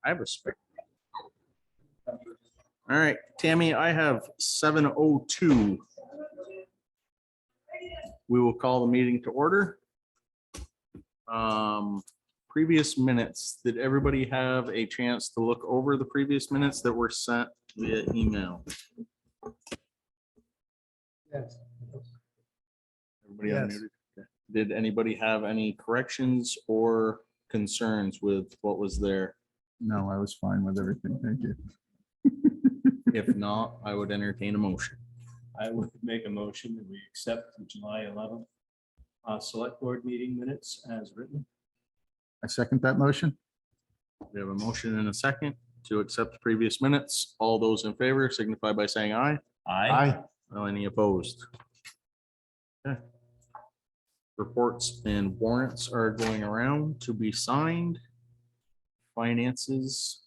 I have a spec. All right, Tammy, I have 7:02. We will call the meeting to order. Previous minutes, did everybody have a chance to look over the previous minutes that were sent via email? Yes. Everybody Yes. unmuted? Okay. Did anybody have any corrections or concerns with what was there? No, I was fine with everything. Thank you. If not, I would entertain a motion. I would make a motion that we accept the July 11th select board meeting minutes as written. I second that motion. We have a motion and a second to accept the previous minutes. All those in favor signify by saying aye. Any opposed? Okay. Reports and warrants are going around to be signed. Finances.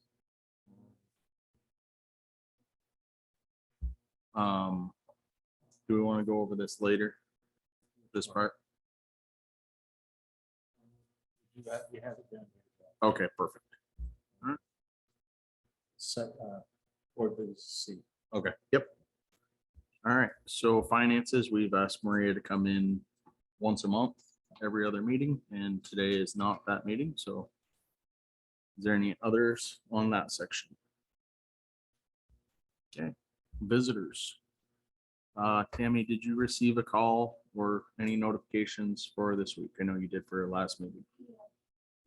Do we want to go over this later? This part? You have it down here. Okay, perfect. Set, board business C. Okay, yep. All right, so finances, we've asked Maria to come in once a month, every other meeting, and today is not that meeting, so. Is there any others on that section? Okay, visitors. Tammy, did you receive a call or any notifications for this week? I know you did for your last meeting.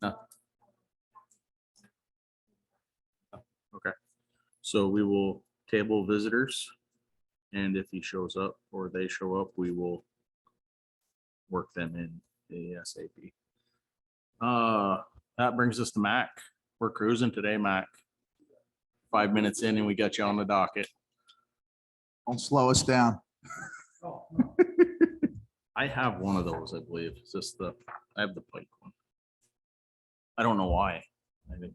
No. Okay, so we will table visitors. And if he shows up or they show up, we will work them in ASAP. That brings us to Mac. We're cruising today, Mac. 5 minutes in and we got you on the docket. Don't slow us down. I have one of those, I believe. It's just I have the Pike one. I don't know why. I think.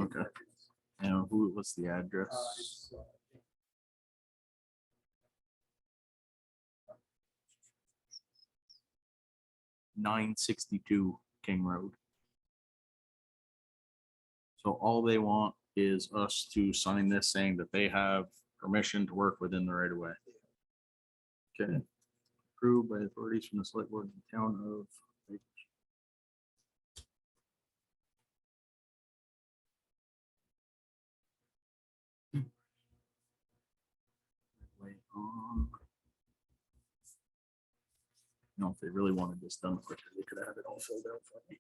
Okay. And what's the address? 962 King Road. So all they want is us to sign this saying that they have permission to work within the right of way. Okay. Approved by authorities from the select board of the town of. No, if they really wanted this done quicker, they could have it all filled out for me.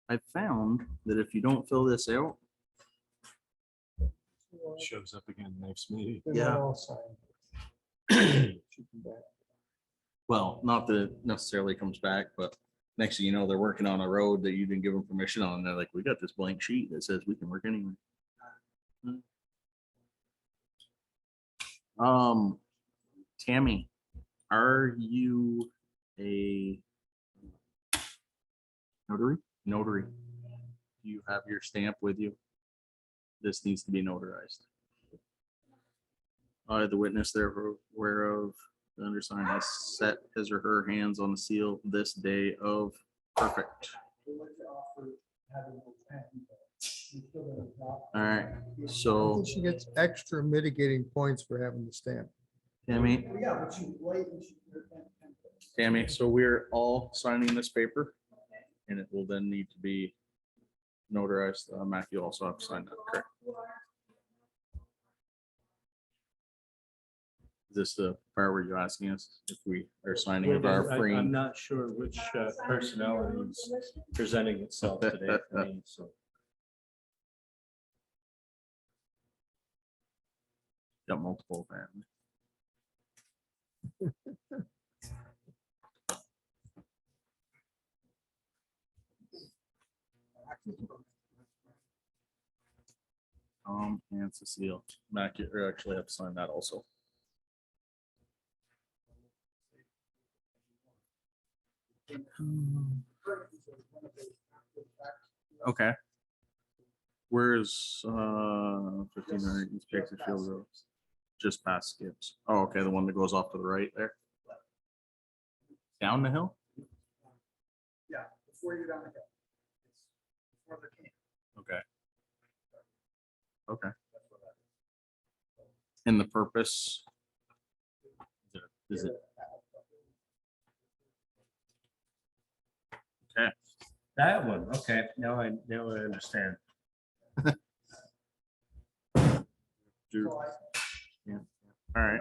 I found that if you don't fill this out, Shows up again next meeting. Yeah. well, not that it necessarily comes back, but next thing you know, they're working on a road that you didn't give them permission on. And they're like, we got this blank sheet that says we can work anyway. Tammy, are you a notary? Notary. Do you have your stamp with you? This needs to be notarized. I, the witness there whereof the undersigned has set his or her hands on the seal this day of perfect. All right, so She gets extra mitigating points for having the stamp. Tammy. Tammy, so we're all signing this paper and it will then need to be notarized. Mac, you also have to sign that, correct? Is this the part where you're asking us if we are signing of our free? I'm not sure which personality is presenting itself today for me, so. Got multiple apparently. And Cecile, Mac, you actually have to sign that also. Okay. Where's 59 East Bakersfield Road? Just past Skips. Oh, okay, the one that goes off to the right there. Down the hill? Yeah, before you're down the hill. Before the camp. Okay. Okay. And the purpose? Is it? Okay. That one, okay, now I understand. Do- yeah. All right.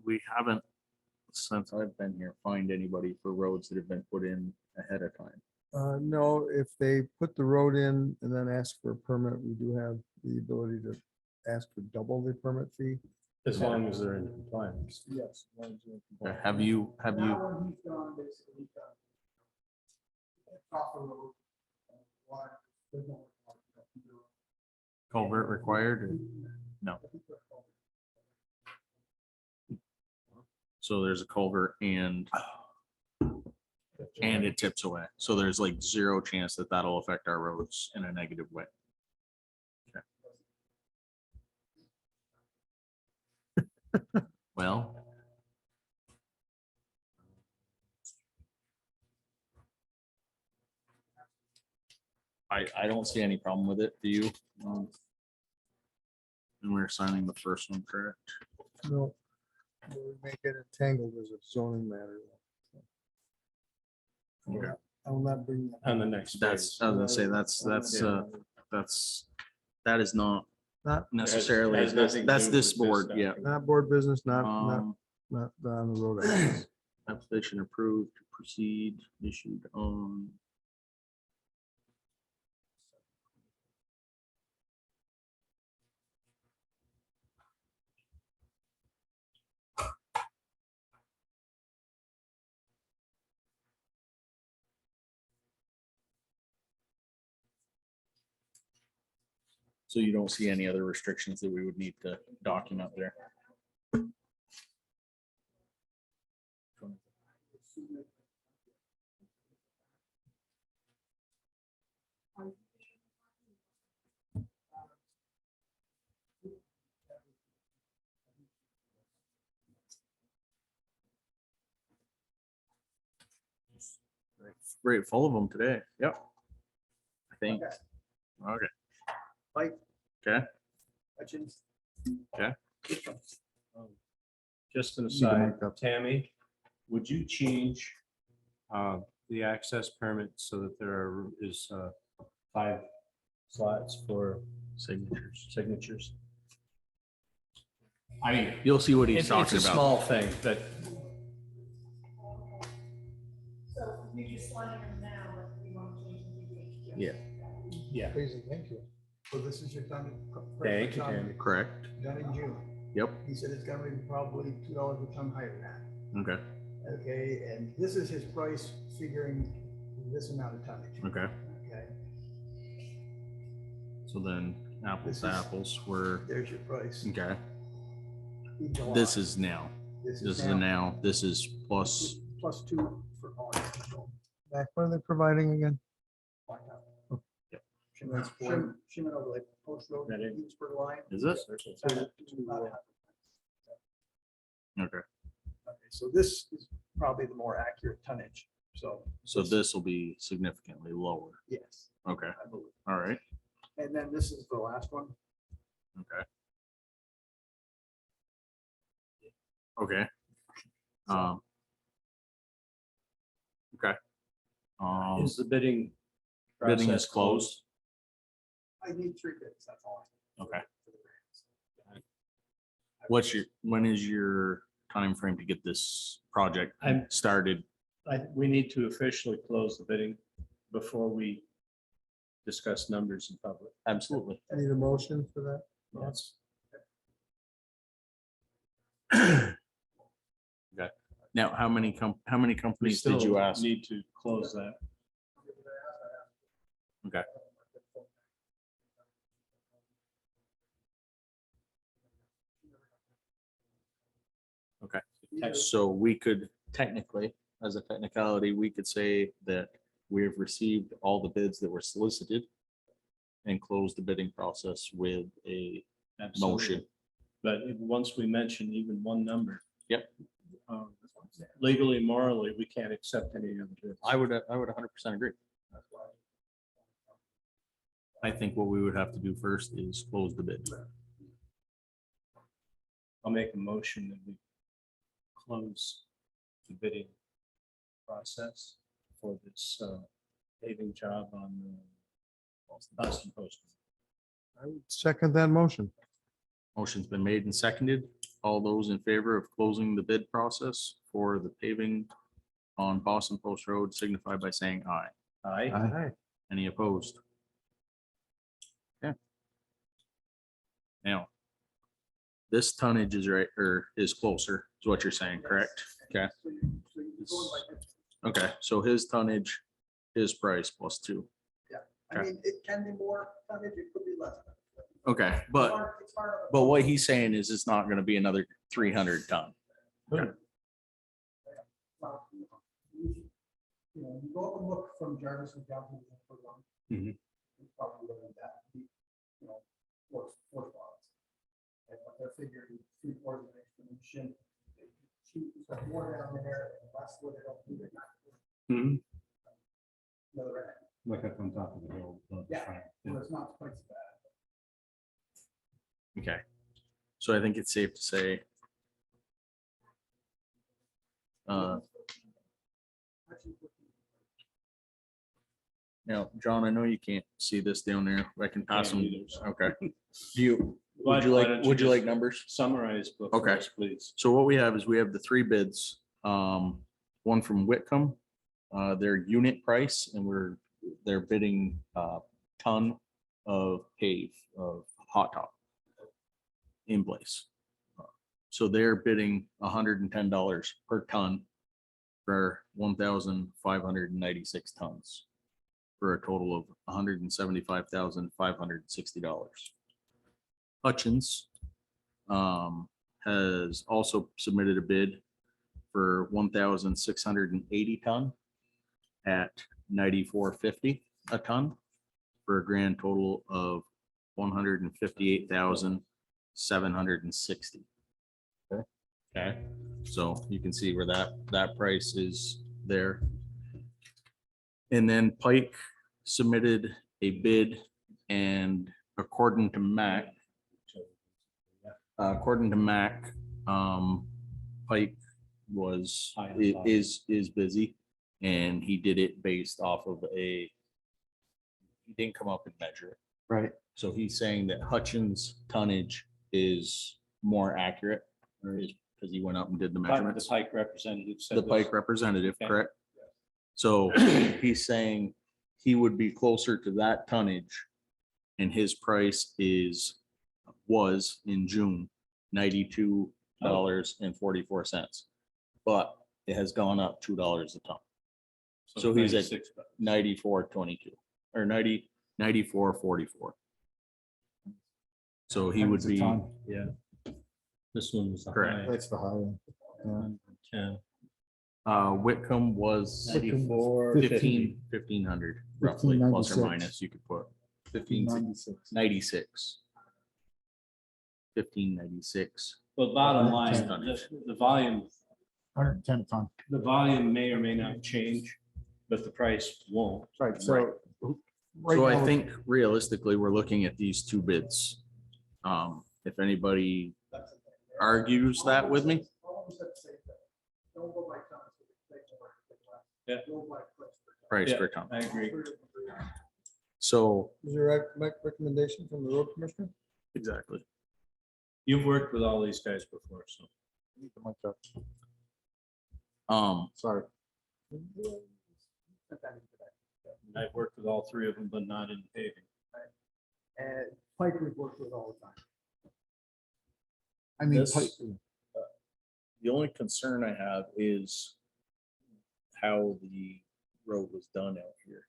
We haven't, since I've been here, find anybody for roads that have been put in ahead of time. No, if they put the road in and then ask for a permit, we do have the ability to ask for double the permit fee. As long as they're in compliance. Yes. Okay, Have you, culvert required or no? So there's a culvert and it tips away. So there's like zero chance that that'll affect our roads in a negative way. Okay. Well. I don't see any problem with it. Do you? And we're signing the first one, correct? No. We may get entangled as a zoning matter. Okay. I will not bring that. On the next. That's, I was gonna say, that is not Not, necessarily, has nothing to that's do this with this board, yeah. not board business, not Um, on the road. access. Application approved to proceed, issued on. So you don't see any other restrictions that we would need to document there? Great, full of them today. Yep. I think. Okay. Mike. Okay. Hutchins. Okay. Just an Need to aside, make up- Tammy, would you change the access permit so that is 5 slots for signatures? I mean, You'll see what he's it's talking a about. small thing, but So you just want to know now if we want to change the Yeah, yeah, Please and thank you. So this is your time. thank you, Tammy. correct. Done in June. Yep. He said it's gonna be probably $2 a ton higher than that. Okay. Okay, and this is his price figuring this amount of tonnage. Okay. Okay, So then apples This to is- apples were, there's your price. okay. in July. This is now. This This is a now. This is plus. Plus 2 for all. Back, what are they providing again? Yep. Shimmin overlay, post road, That is- Eadsburg line. Is it? Okay. Okay, so this is probably the more accurate tonnage, so. So this will be significantly lower. Yes, Okay. I believe. All right. And then this is the last one. Okay. Okay. Okay. Is the bidding? Bidding process is closed. I need 3 bids, that's all. I need Okay. for the grants. When is your time frame to get this project I'm- started? We need to officially close the bidding before we discuss numbers in public. Absolutely. I need a motion for that. Yes. Okay. Now, how many We companies did you still ask? need to close that. Okay. So we could technically, as a technicality, we could say that we have received all the bids that were solicited and close the bidding process with a motion. But once we mention even one number. Yep. Legally, morally, we can't accept any of it. I would 100% agree. I think what we would have to do first is close the bid. I'll make a motion that we close the bidding process for this paving job on the Boston Post. I would second that motion. Motion's been made and seconded. All those in favor of closing the bid process for the paving on Boston Post Road signify by saying aye. Aye. Any opposed? Okay. Now, this tonnage is right, or is closer, is what you're saying, correct? Okay. Okay, so his tonnage, his price plus 2. I mean, it can be more tonnage, it could be less. Okay, It's but hard- it's hard to- what he's saying is it's not gonna be another 300 ton. Well, you know, you go up and look from Jarvis and down to the first one. Mhm. It's probably looking at that, you know, four spots. And what they're figuring 3/4 of an inch from each shin. It's more down there, and less where they don't do it. Mhm. The other end. Like up on top of the hill. Yeah, so it's not quite so bad. Okay, so I think it's safe to say. Now, John, I know you can't see this down there. I can pass them. Can't either. Okay. Do you, Why would you don't like, would you just like numbers? Summarize, but Okay. first, please. So what we have is we have the 3 bids. One from Whitcomb, their unit price, and they're bidding ton of pave of hot top in place. So they're bidding $110 per ton for 1,596 tons for a total of $175,560. Hutchins has also submitted a bid for 1,680 ton at $94.50 a ton for a grand total of 158,760. Okay, so you can see where that price is there. And then Pike submitted a bid, and according to Mac, Pike was, High on top. is busy, and he did it based off of he didn't come up and measure it. Right. So he's saying that Hutchins tonnage is more accurate, or is, because he went up and did the The measurements. Pike representative said The this. Pike representative, Okay. correct? So he's saying he would be closer to that tonnage, and his price was in June $92.44, but it has gone up $2 a ton. So he's at 96 bucks. 94.22 or 94.44. So he would be, Yeah. This one was the Correct. high. That's the high end. Yeah. 10. Whitcomb was 94, 1,500 roughly, plus or 1596. minus, you could put 1596. 1596. But bottom line, 110. the volume, 110 a ton. the volume may or may not change, but the price won't. Right, so. Right. right So I now- think realistically, we're looking at these 2 bids. If anybody argues that with me, Don't go by tons. Yeah. Go by price. price Yeah. per ton. I agree. So Is there a recommendation from the road commissioner? exactly. You've worked with all these guys before, so. Sorry. and I've worked with all 3 of them, but not in paving. And Pike we've worked with all the time. I mean, This- Pike- The only concern I have is how the road was done out here.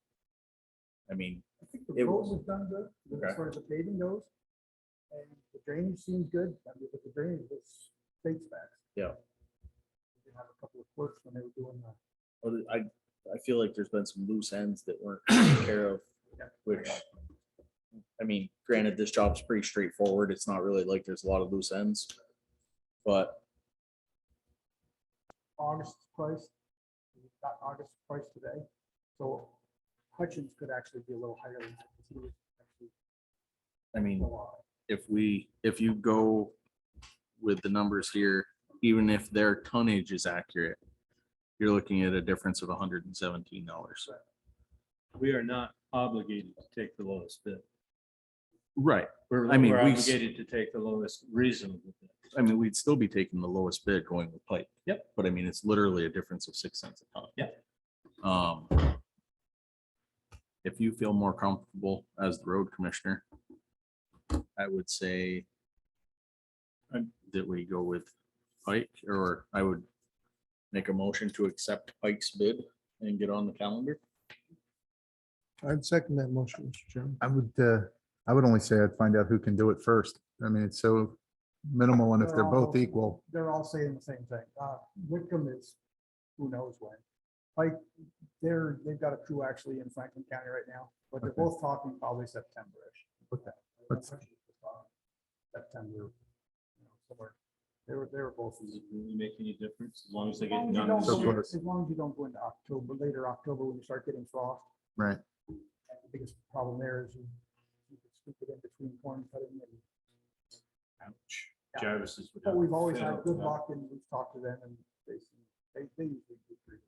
I mean, I think the It road was- was done good, Okay. as far as the paving goes. And the drainage seemed good, I mean, but the drainage was fake specs. yeah. have a couple of quirks when they were doing the. Well, I feel like there's been some loose ends that weren't taken care of, which, I mean, granted, this job's pretty straightforward. It's not really like there's a lot of loose ends. But August's price, we got August's price today, so Hutchins could actually be a little higher than that. 'Cause he was actually I mean, a lot. if you go with the numbers here, even if their tonnage is accurate, you're looking at a difference of $117. We are not obligated to take the lowest bid. Right. We're, I mean, we're we- obligated to take the lowest reasonable bid. I mean, we'd still be taking the lowest bid going with pipe. Yep. But I mean, it's literally a difference of 6 cents a ton. Yep. If you feel more comfortable as the road commissioner, I would say that we go with Pike, or I would make a motion to accept Pike's bid and get on the calendar. I'd second that motion, Mr. Chairman. I would only say I'd find out who can do it first. I mean, it's so minimal, and if they're both equal, They're all saying the same thing. Whitcomb is, who knows when. Like, they've got a crew actually in Franklin County right now, but they're Okay. both talking probably September-ish. Okay. Let's- September, you know, somewhere. They were both. Does it really make any difference as long as they As get long as you done? don't So go- close. as long as you don't go into October, later October, when you start getting frost. right? The biggest problem there is you could scoop it in between corn cutting and. Ouch. Jarvis's would But have we've always failed had good that. luck, and we've talked to them, and they usually do pretty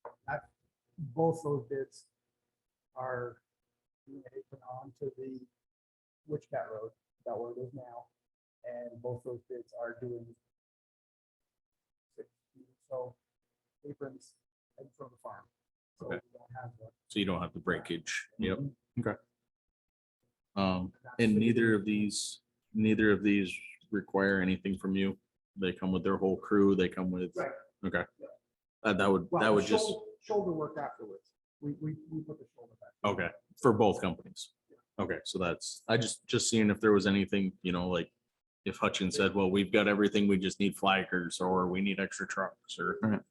good. Both those bids are being taken onto the Witch Cat Road, that where it is now, and both those bids are doing 6 feet, so aprons and from the farm. So we Okay. don't have the. So you don't have the breakage. Yep. Mhm. And neither of these require anything from you. They come with their whole crew. They come with, Right. okay. That would Well, just, shoulder work afterwards. We put the shoulder back. okay, for both companies. Okay, so that's, I just seeing if there was anything, like if Hutchins said, well, we've got everything, we just need flaggers or we need extra trucks or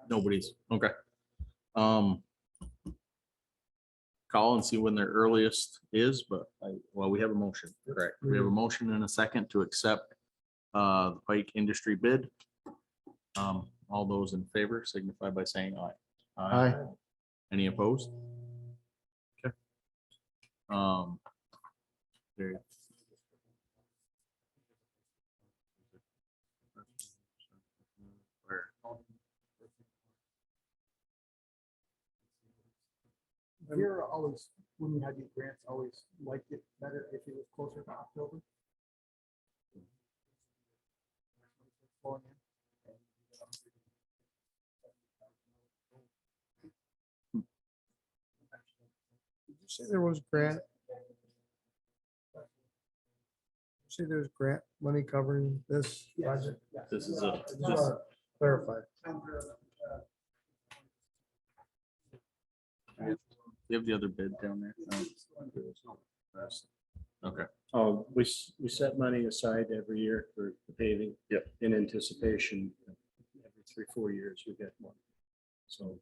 nobody's, okay. Call and see when their earliest is, but we have a motion, correct? We have a motion and a second to accept the Pike Industry bid. All those in favor signify by saying aye. Aye. Any opposed? Okay. There. Where? We're always, when we had these grants, always liked it better if it was closer to October. Did you say there was grant? Did you say there's grant money covering this project? This is a, Just clarify. you have the other bid down there? No. Okay, Oh, we set money aside every year for the paving. Yep. In anticipation, every 3-4 years we get one. So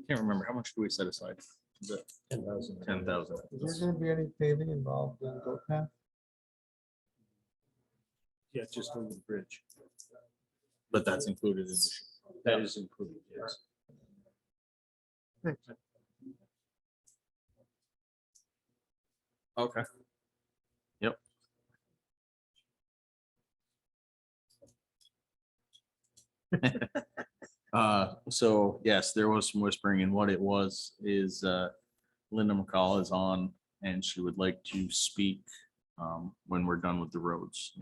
can't remember, how much do we set aside? Is it 10,000. 10,000? Is there gonna be any paving involved in goat path? Yeah, just over the bridge. But that's included in the. That is included, yes. Okay. Yep. So yes, there was some whispering, and what it was is Linda McCall is on and she would like to speak when we're done with the roads.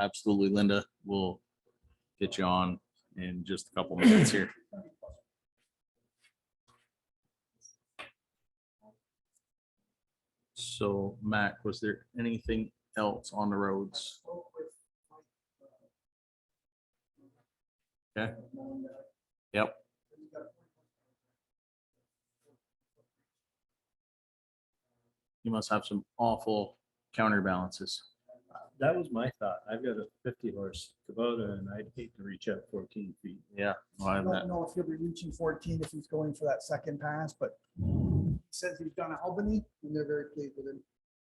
Absolutely, Linda, we'll get you on in just a couple minutes here. So Mac, was there anything else on the roads? Okay. Yep. You must have some awful counterbalances. That was my thought. I've got a 50-horse Kubota and I'd hate to reach out 14 feet. Yeah. well, I I'm don't not- know if he'll be reaching 14 if he's going for that second pass, but he says he's done Albany and they're very pleased with him.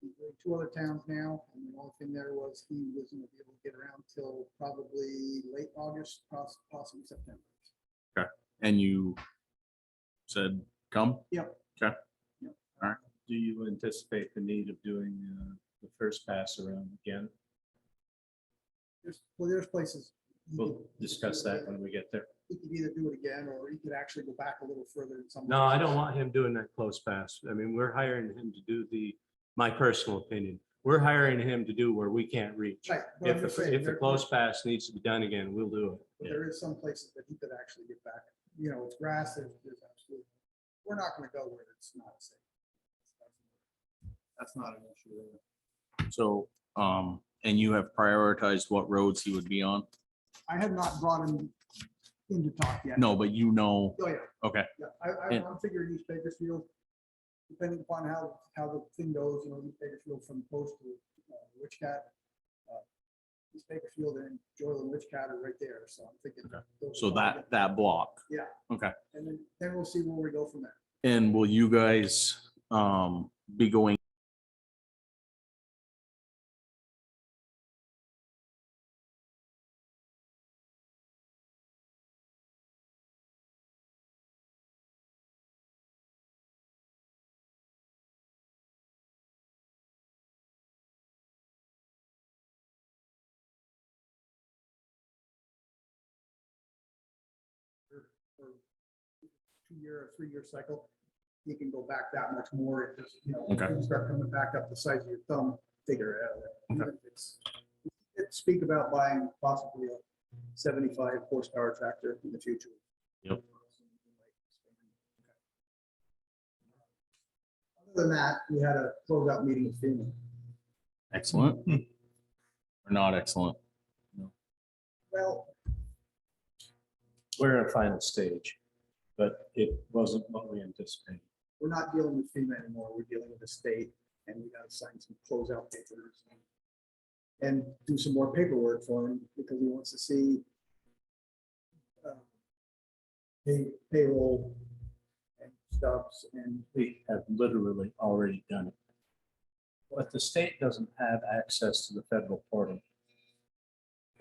He's doing 2 other towns now, and the only thing there was he wasn't gonna be able to get around till probably late August, possibly September. And you said come? Yep. Do you anticipate the need of doing the first pass around again? There's places. he We'll could- discuss that when we get there. He could either do it again, or he could actually go back a little further in some. No, I places. don't want him doing that close pass. I mean, we're hiring him to do my personal opinion, we're hiring him to do where we can't reach. Right, but I'm If just the, saying, if the there- close pass needs to be done again, we'll do it. But there is some places that he could actually get back, it's grass, there's absolutely, we're not gonna go where it's not safe. That's not an issue. So, and you have prioritized what roads he would be on? I have not brought him into talk yet. No, but you know, Oh, yeah, okay, yeah, And- I'm figuring East Bakersfield, depending upon how the thing goes, East Bakersfield from post to Witch Cat. East Bakersfield and Joyland and Witch Cat are right there, so I'm thinking. those so are probably that block. Yeah. Okay. And then we'll see where we go from there. And will you guys, be going? For 2-year or 3-year cycle, you can go back that much more. It just, Okay. you start coming back up the size of your thumb, figure it out. Okay. Even if speak about buying possibly a 75 horsepower tractor in the future. Yep. Other than that, we had a closeout meeting with FEMA. Excellent. Or not excellent? Well, We're in a final stage, but it wasn't what we anticipated. we're not dealing with FEMA anymore. We're dealing with the state, and we gotta sign some closeout papers and do some more paperwork for him because he wants to see payroll and stubs and We have literally already done it. But the state doesn't have access to the federal portal.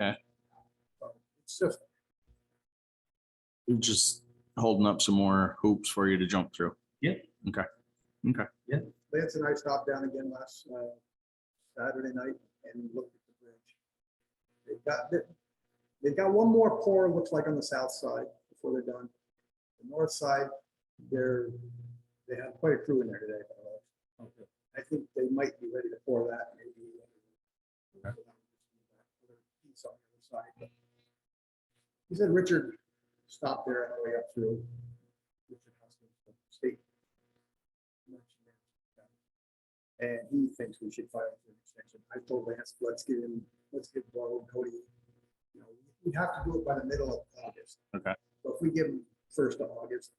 it's just, You're just holding up some more hoops for you to jump through. Yep. Okay. Lance and I stopped down again last Saturday night and looked at the bridge. They've got one more pour, looks like on the south side before they're done. The north side, they have quite a crew in there today. I think they might be ready to pour that maybe. Piece on the other side, but he said Richard stopped there on the way up through. Richard Hoskins, the state. And he thinks we should file for an extension. I told Lance, let's give Cody, we have to do it by the middle of August. Okay. So if we give him 1st of August,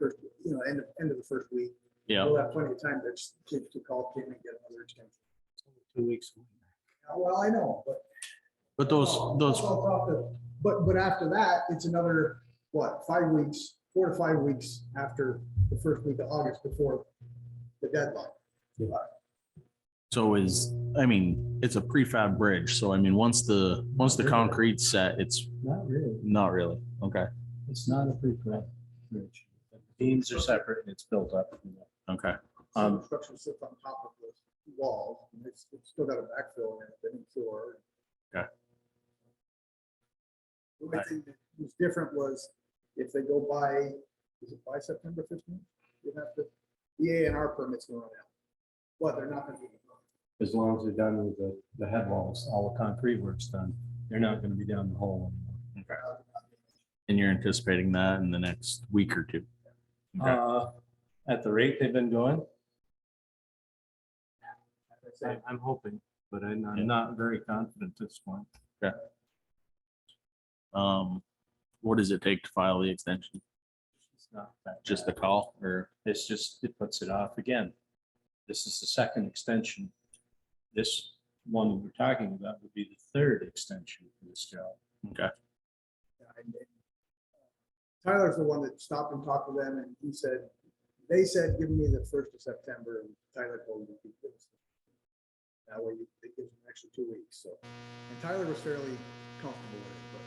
end of the first week, Yeah. we'll have plenty of time to call Kim and get another extension. 2 weeks. Well, I know, But those, but after that, it's another, 5 weeks, 4 to 5 weeks after the first week of August before the deadline. so it's a prefab bridge. So once the concrete's set, it's Not really. not really. Okay. It's not a prefab bridge. The beams are separate and it's built up. Okay. Some structure sits on top of the wall, and it's still got a backfill in it, the new floor. Okay. The only thing that was different was if they go by, is it by September 15th? You have to, the A&R permit's going out. Well, they're not gonna be. As long as they're done with the head walls, all the concrete work's done, they're not gonna be down the hole anymore. And you're anticipating that in the next week or two? Okay. At the rate they've been going, As I say, I'm hoping, but I'm Yeah. not very confident at this point. What does it take to file the extension? It's not that Just the bad. call or? It puts it off again. This is the second extension this one we're talking about would be the third extension for this job. Okay. Tyler's the one that stopped and talked to them, and he said, they said, give me the 1st of September, and Tyler told me he gives us. That way, it gives them an extra 2 weeks, so. And Tyler was fairly comfortable with it, but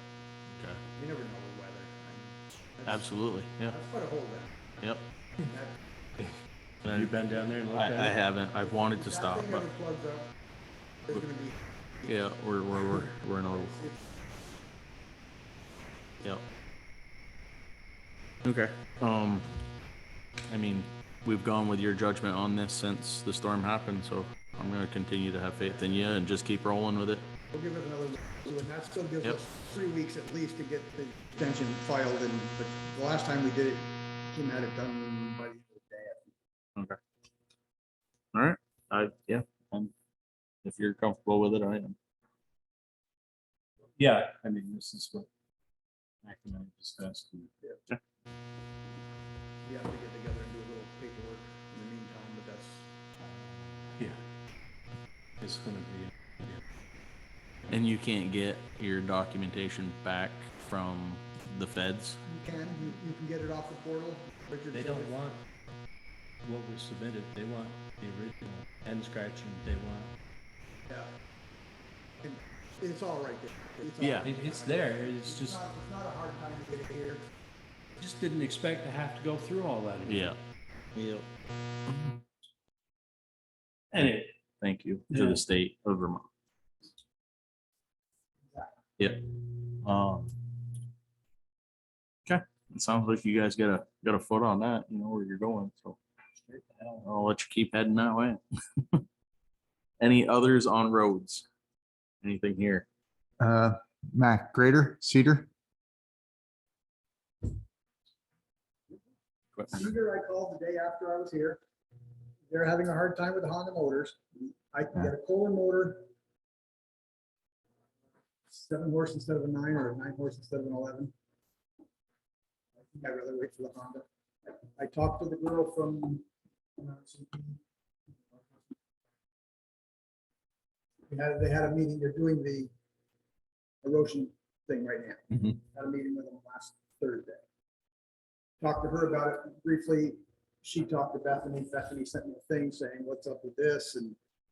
Okay. you never know with weather. I mean, Absolutely. Yeah. That's quite a hole there. Yep. That- Have you been down there and looked I at it? haven't. I've wanted to that stop, thing but ever plugs up, there's gonna be. yeah, we're in a, yep. Okay. I mean, we've gone with your judgment on this since the storm happened, so I'm gonna continue to have faith in you and just keep rolling with it. We'll give it another, week, and that still gives Yep. us 3 weeks at least to get the extension filed, and, but the last time we did it, Kim had it done by the end of the day. I think. Okay. All right. Yeah. If you're comfortable with it, I am. Yeah, I mean, this is what Mac and I discussed. And We have to get together and do a little paperwork in the meantime, but that's, yeah, it's gonna be. And you can't get your documentation back from the feds? you can get it off the portal. Richard They said don't it. want what was submitted. They want the original and scratching. They want. Yeah. And it's all right there. It's all Yeah. right. It's there. It's just It's not a hard time to get it here. just didn't expect to have to go through all that again. Yeah. Yep. Anyway, Thank you to Yeah. the state of Vermont. Yep. Okay. It sounds like you guys got a foot on that, you know where you're going, so I'll let you keep heading that way. Any others on roads? Anything here? Mac, Grader, Cedar. Cedar, I called the day after I was here. They're having a hard time with the Honda motors. I can get a Kohler motor. 7 horse instead of a 9, or a 9 horse instead of an 11. I think I'd rather wait for the Honda. I talked to the girl from. They had a meeting, they're doing the erosion thing right now. Mhm. Had a meeting with them last Thursday. Talked to her about it briefly. She talked to Bethany. Bethany sent me a thing saying, what's up with this?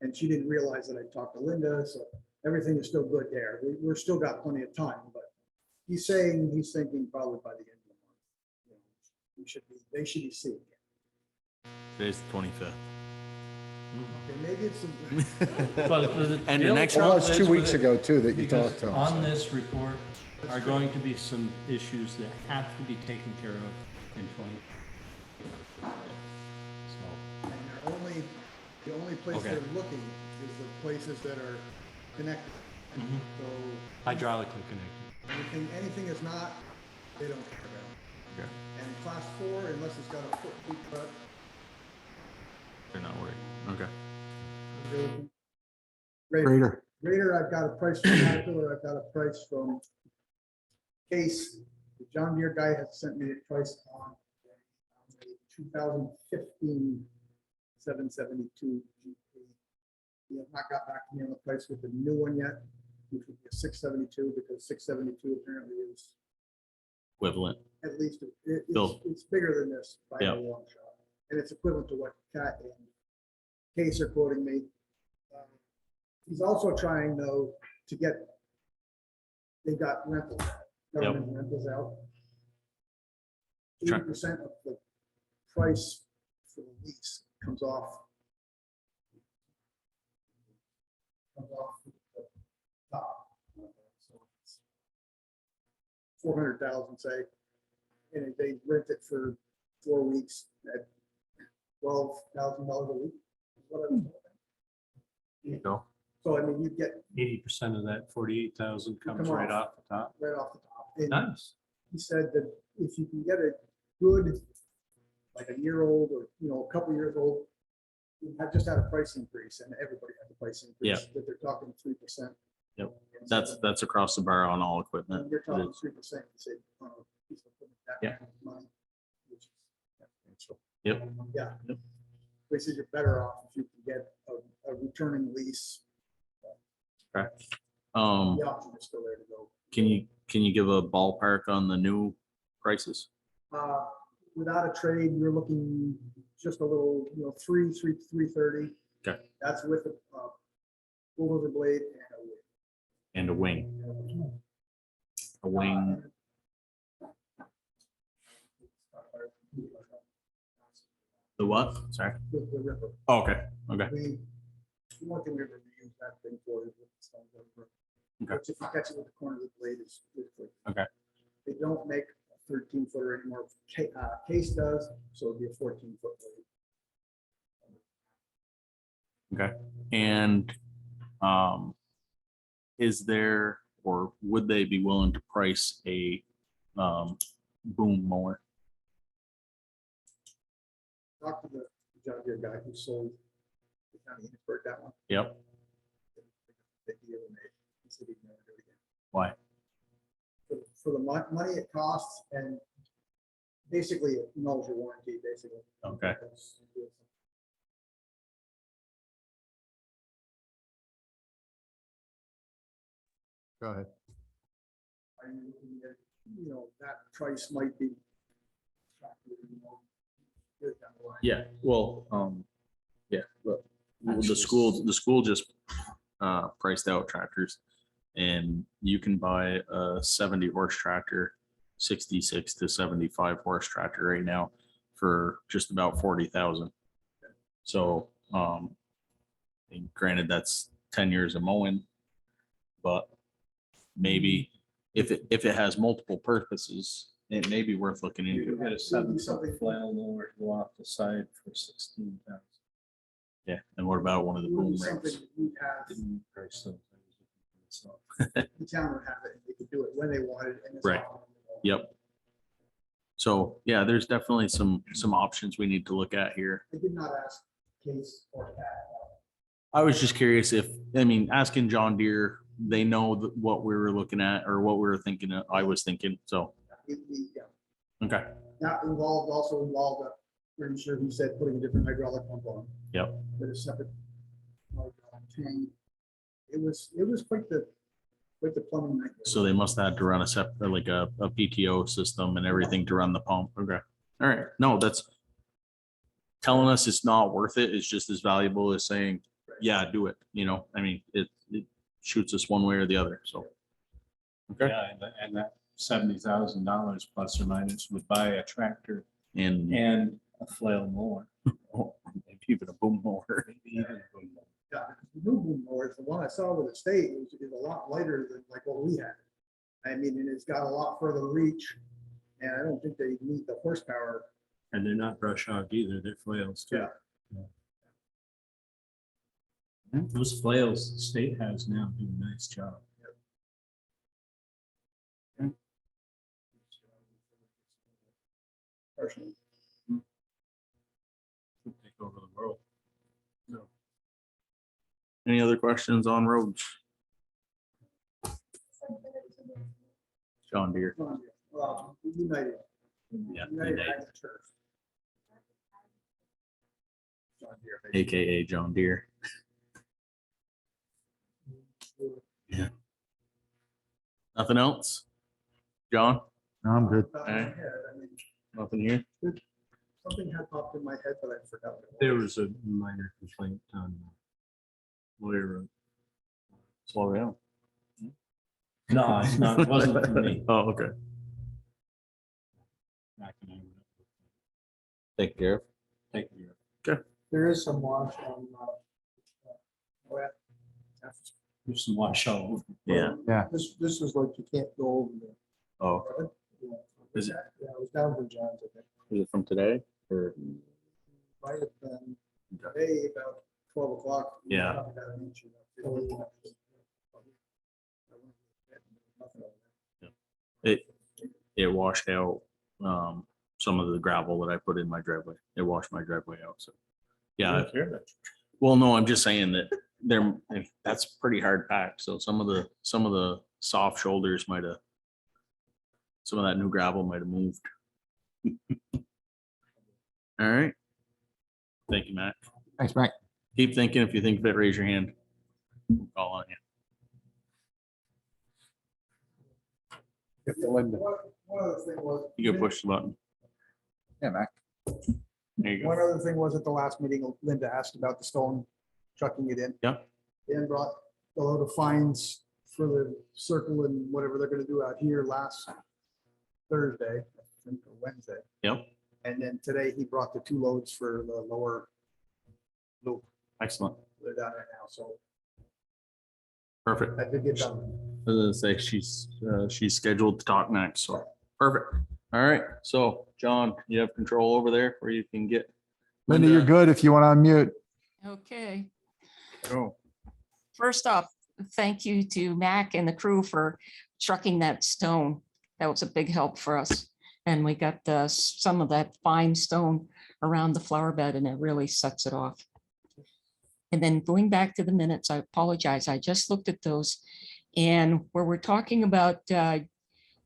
And she didn't realize that I talked to Linda, so everything is still good there. We're still got plenty of time, but he's saying, he's thinking probably by the end of the month. You know, they should be seeing it. Today's the 25th. Okay, maybe it's some. but And the next Well, round it's 2 weeks ago too that you because talked to him. on this report are going to be some issues that have to be taken care of in 20. So, And the only place Okay. they're looking is the places that are connected. Mhm. So hydraulically connected. anything is not, they don't care about. Okay. And class 4, unless it's got a foot cut. They're not worried. Okay. Grader, Grader. I've got a price from Caterpillar, I've got a price from Case. The John Deere guy has sent me a price on a 2015 772 GP. He has not got back to me on the price with the new one yet, which would be a 672, because 672 apparently is Equivalent. at least, Bill. it's bigger than this by Yeah. a long shot. And it's equivalent to what Cat and Case are quoting me. He's also trying though to get, they've got rentals, government rentals out. Try- 80% of the price for the lease comes off. Comes off the top. So it's 400,000, say, and if they rent it for 4 weeks at $12,000 a week. Is what I was told. There you go. So I mean, you get 80% of that 48,000 comes Come right off. off the top. right off the top. And Nice. he said that if you can get a good, like a year old or, a couple years old, you have just had a price increase, and everybody had a price increase, that they're talking 3%. Yep. That's across the bar on all equipment. And you're It talking is. 3%, you say, on a piece of equipment, that Yeah. kind of money, which is- Yep. Yeah. Yep. Basically, you're better off if you can get a returning lease. Okay. The option is still there to go. Can you give a ballpark on the new prices? Without a trade, you're looking just a little, 330. Okay. That's with a bulldozer blade And a wing, a wing, the what? Sorry. The ripper. Oh, okay, okay, We want the river to use that thing for it. Okay. Which if you catch it with the corner of the blade is good. okay, They don't make a 13-footer anymore. Case does, so it'd be a 14-foot blade. okay. And is there, or would they be willing to price a boom mower? Talk to the John Deere guy who sold the county Hinsburg that one. Yep. Big deal, and he said he'd never do it again. Why? For the money it costs, and basically it nulls your warranty, basically. Okay. Go ahead. Are you looking at, that price might be. Years down the line. Yeah, well, yeah, but the school just priced out tractors, and you can buy a 70 horse tractor, 66 to 75 horse tractor right now for just about 40,000. So, and granted, that's 10 years of mowing, but maybe if it has multiple purposes, it may be worth looking You into. could get a 7-foot flail mower to go off the side for 16,000. Yeah, and what about one of the boom Something rigs? we have, Didn't price those things. So, the town would have it, and they could do it when they wanted. And it's Right. all- Yep. So, yeah, there's definitely some options we need to look at here. I did not ask Case or Cat. I was just curious if, I mean, asking John Deere, they know what we were looking at or what we were thinking, I was thinking, so, okay, That also involved, pretty sure he said putting a different hydraulic pump on. yep, With a separate hydraulic tank. It was quite the plumbing nightmare. so they must have had to run a separate, like a PTO system and everything to run the pump, okay. All right, no, that's telling us it's not worth it, it's just as valuable as saying, yeah, do it, I mean, it shoots us one way or the other, so. Okay, yeah, and that $70,000 plus or minus would buy a tractor and and a flail mower. maybe even a boom mower. Maybe even a boom mower. Yeah, the new boom mower, the one I saw with the state is a lot lighter than like what we had. I mean, and it's got a lot further reach, and I don't think they need the horsepower. And they're not brush hogged either, they're flails too. Yeah. Those flails the state has now do a nice job. Personally. Take over the world. Any other questions on roads? John Deere, United. yeah, United Ag Turf. John Deere, they- AKA John Deere. Yeah. Nothing else? John, No, I'm good. Top of my head, I mean, nothing here? something had popped in my head, but I forgot. what it was. There was a minor complaint on Lawyer Road. Slow down. No, it's not, it wasn't for me. Oh, okay. Back when I went up. Take care. Take care. There is some wash on, There's some wash all over. Yeah. this is like you can't go over there. Oh, Is it- Yeah, it was down to John's, I think. is it from today or? Might have been today about 12 o'clock. Yeah. It washed out some of the gravel that I put in my driveway. It washed my driveway out, so. Yeah, well, no, I'm just saying that that's pretty hard packed, so some of the soft shoulders might have, some of that new gravel might have moved. All right. Thank you, Matt. Thanks, Mike. Keep thinking. If you think of it, raise your hand. Call on you. Get to Linda. One other thing was. You can push the button. Yeah, Mac. There you go. One other thing was at the last meeting, Linda asked about the stone, trucking it in. Yeah. Dan brought a load of fines for the circle and whatever they're gonna do out here last Thursday, I think, or Wednesday. Yep, And then today he brought the 2 loads for the lower loop. excellent. They're down there now, so Perfect. that did get done. I was gonna say she's scheduled to talk next, so perfect. All right, so John, you have control over there where you can get. Linda, you're good if you want to unmute. Okay, Oh, first off, thank you to Mac and the crew for trucking that stone. That was a big help for us. And we got some of that fine stone around the flower bed and it really sets it off. And then going back to the minutes, I apologize. I just looked at those. And where we're talking about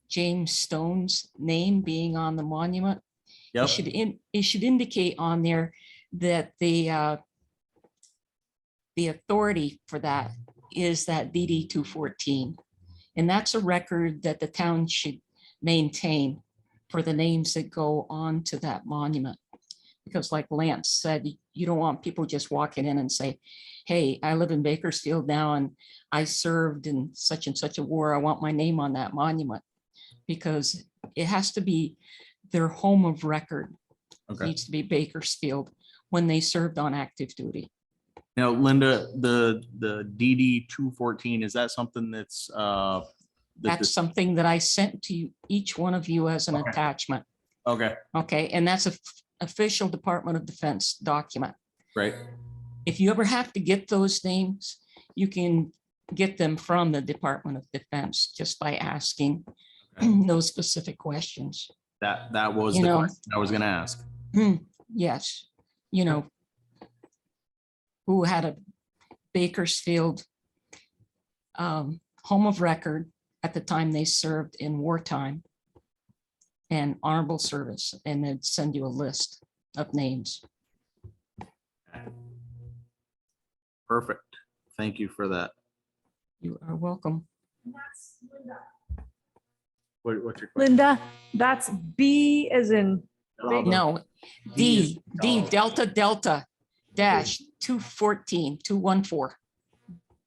James Stone's name being on the monument, yep, it should indicate on there that the authority for that is that DD 214. And that's a record that the town should maintain for the names that go on to that monument. Because like Lance said, you don't want people just walking in and say, hey, I live in Bakersfield now and I served in such and such a war. I want my name on that monument. Because it has to be their home of record. okay. Needs to be Bakersfield when they served on active duty. Now, Linda, the DD 214, is that something that's That's something that I sent to each one of you as an Okay. attachment. okay, Okay, and that's a official Department of Defense document. right? If you ever have to get those names, you can get them from the Department of Defense just by asking those specific questions. That was You the know. question I was gonna ask. Yes, you know, who had a Bakersfield home of record at the time they served in wartime and honorable service, and they'd send you a list of names. Perfect. Thank you for that. You are welcome. And that's Linda. What's your question? Linda, that's B as in, No, D D Delta Delta dash 214, 214.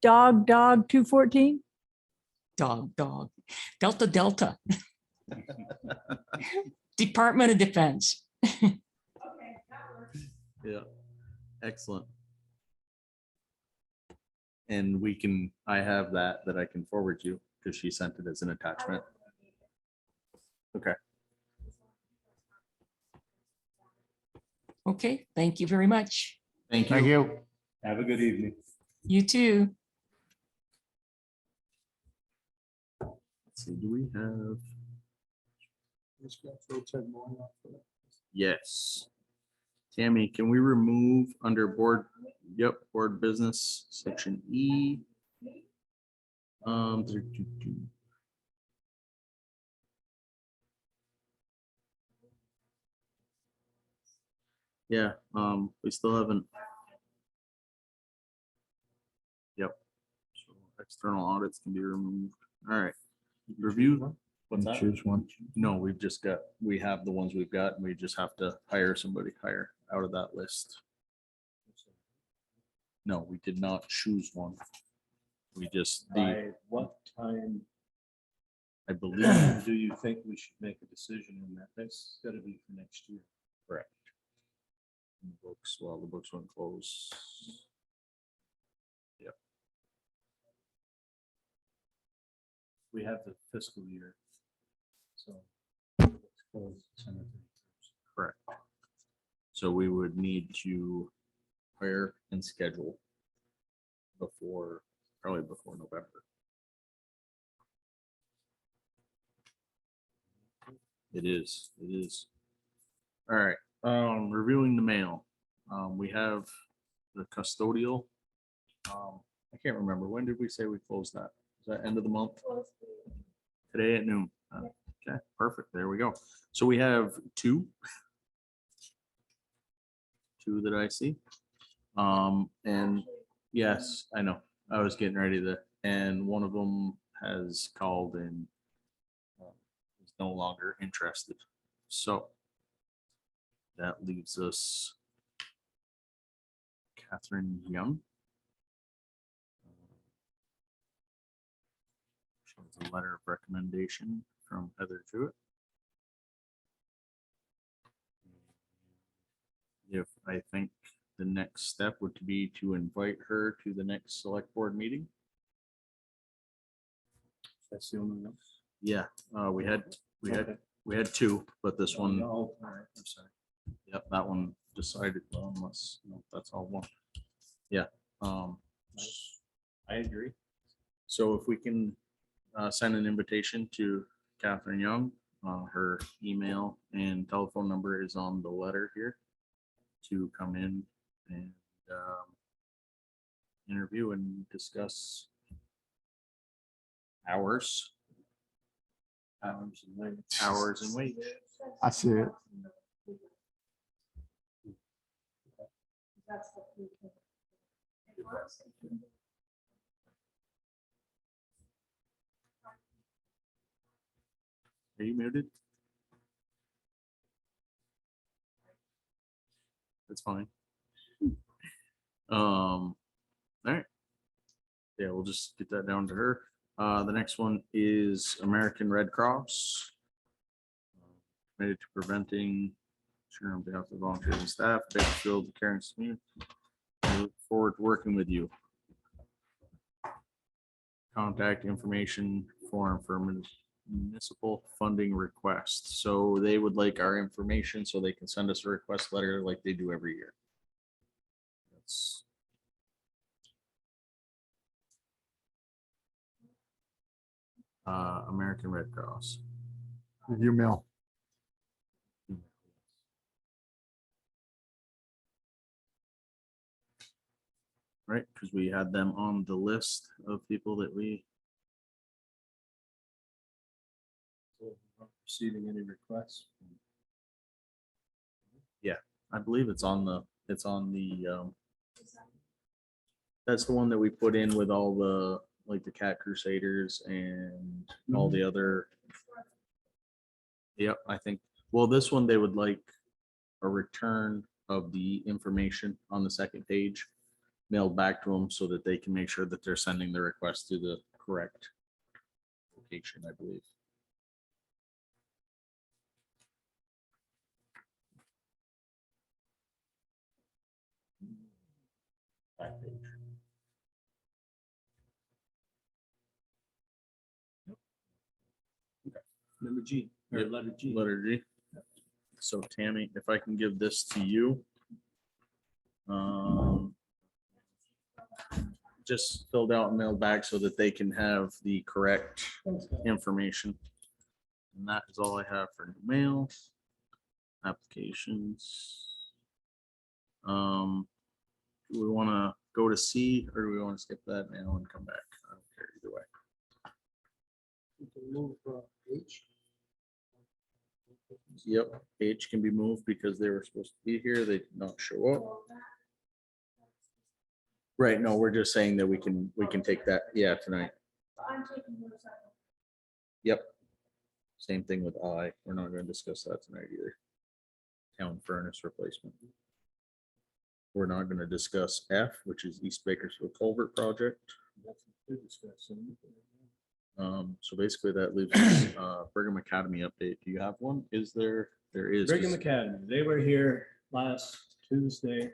dog, 214? Dog, Delta Delta. Department of Defense. Okay, that works. Yeah, excellent. And I have that I can forward you because she sent it as an attachment. Okay, Okay, thank you very much. thank Thank you. you. Have a good evening. You too. Let's see, do we have? Just got to check more off for that. Yes. Tammy, can we remove under board, board business, section E? Um, Yeah, we still haven't. Yep. So external audits can be removed. All right. Review. What's that? Choose one. No, we have the ones we've got and we just have to hire somebody higher out of that list. No, we did not choose one. We just, By what time I believe, do you think we should make a decision on that? That's gotta be for next year. correct. Books, well, the books won't close. Yep. We have the fiscal year. So. let's close December 31st. Correct. So we would need to hire and schedule probably before November. It is. All right, reviewing the mail. We have the custodial. I can't remember, when did we say we closed that? Is that end of the month? Today at noon. Okay, perfect. There we go. So we have two that I see. And yes, I know, I was getting ready and one of them has called in no longer interested. So that leaves us Catherine Young. She has a letter of recommendation from Heather Jewett. If I think the next step would be to invite her to the next select board meeting. That's the only one. Yeah, we had Okay. two, but this one, Oh, all right, I'm sorry. yep, that one decided, well, unless, no, that's all one. Yeah, I agree. so if we can send an invitation to Catherine Young, her email and telephone number is on the letter here to come in and interview and discuss hours Hours and lengths. and wage. I see it. That's what we can. It works. Are you muted? That's fine. All right. Yeah, we'll just get that down to her. The next one is American Red Cross. Committed to preventing, sure, on behalf of volunteers and staff, Bakersfield, the caring community. I look forward to working with you. Contact information form for municipal funding requests. So they would like our information so they can send us a request letter like they do every year. That's American Red Cross. Review mail. Right, because we had them on the list of people that we, Receiving any requests? I believe it's on the, that's the one that we put in with all the, like the Cat Crusaders and all the other. Yep, I think, well, this one, they would like a return of the information on the second page mailed back to them so that they can make sure that they're sending the request to the correct location, I believe. Back page. Number G, or Yep, letter G. Letter G. So Tammy, if I can give this to you. Just filled out and mailed back so that they can have the correct information. And that is all I have for new mail. Applications. Do we want to go to C or do we want to skip that now and come back? I don't care either way. We can move H. Yep, H can be moved because they were supposed to be here. They did not show up. Right, no, we're just saying that we can take that, yeah, tonight. I'm taking yours out. Yep. Same thing with I. We're not going to discuss that tonight either. Town furnace replacement. We're not going to discuss F, which is East Bakersfield Culvert Project. So basically that leaves us, Brigham Academy update. Do you have one? Is there? There is. Brigham Academy, they were here last Tuesday.